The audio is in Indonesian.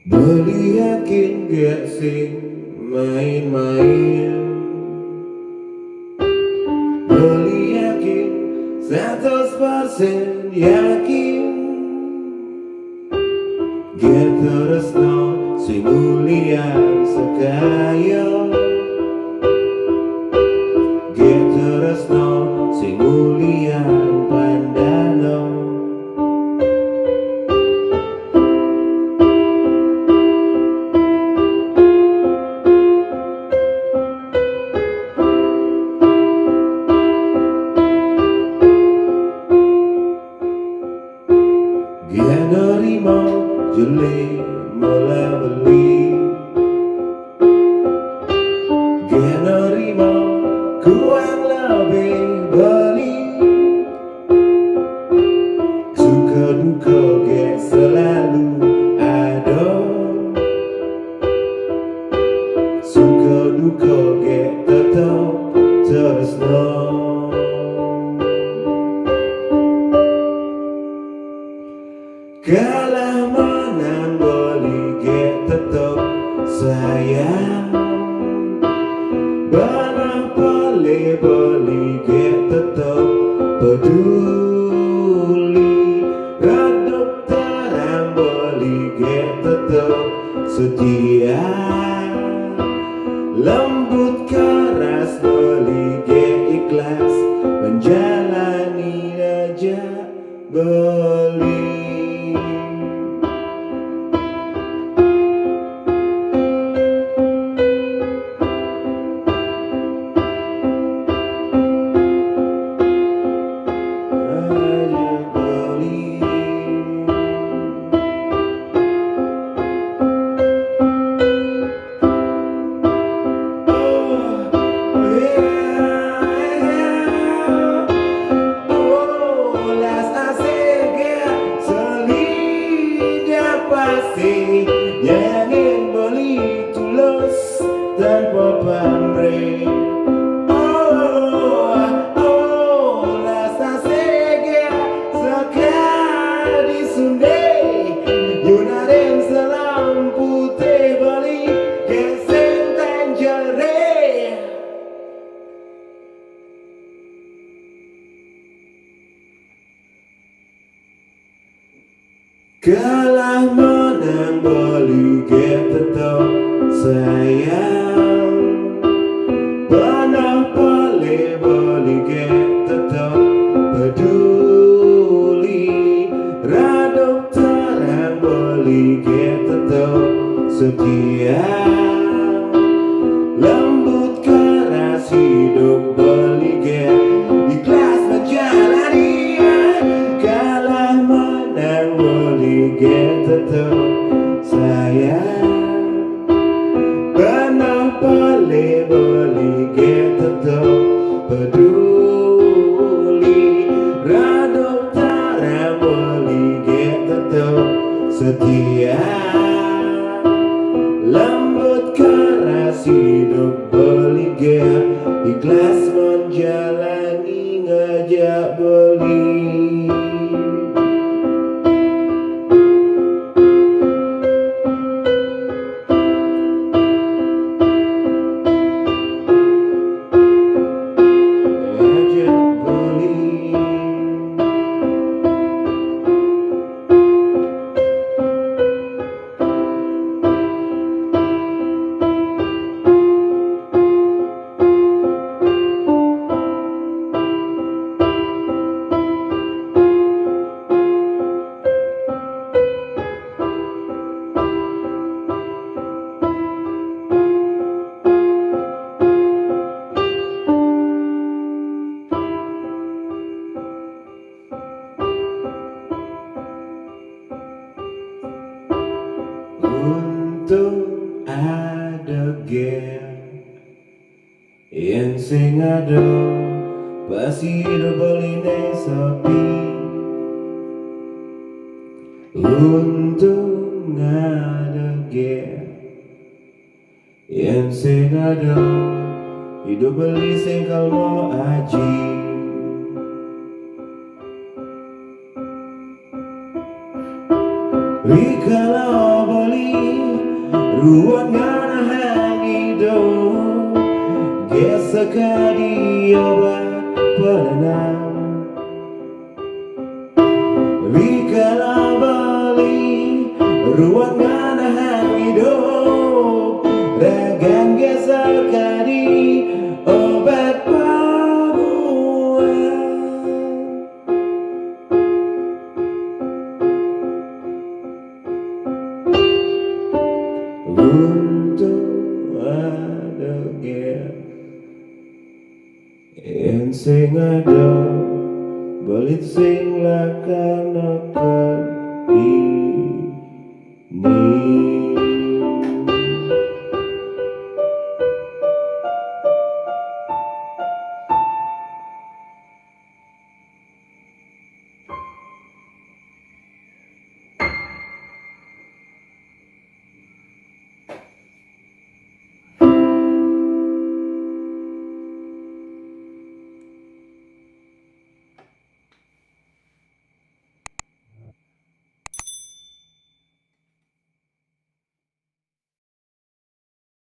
Beli yakin gak sing main-main. Beli yakin 100% yakin. Gak terusno sing mulia sekaya. Gak terusno sing mulia pandano. Gak nerimo jeli mulai beli. Gak nerimo kurang lebih beli. Suka duka gak selalu ada. Suka duka gak tetap terusno. Kalah menang beli gak tetap sayang. Banah boleh beli gak tetap peduli. Redup terang beli gak tetap setia. Lembut keras beli gak ikhlas. Menjalani aja beli. OLAS ASIH selidya pasti nyayangin beli tulus tanpa pamrih. OLAS ASIH sekali sunde yunarin selam putih beli geseng tanjare. Kalah menang beli gak tetap sayang. Banah boleh beli gak tetap peduli. Redup terang beli gak tetap setia. Lembut keras hidup beli gak ikhlas menjalani. Kalah menang beli gak tetap sayang. Banah boleh beli gak tetap peduli. Redup terang beli gak tetap setia. Lembut keras hidup beli gak ikhlas menjalani ngajak beli. Untung ada gen yang sing ada pas hidup beline sepi. Untung ada gen yang sing ada hidup beli sing kalau aji. Rikala bali ruang ngana hangido gesaka dia penenang. Rikala bali ruang ngana hangido ragan gesaka di obat paruan. Untung ada gen yang sing ada belit sing lakan akan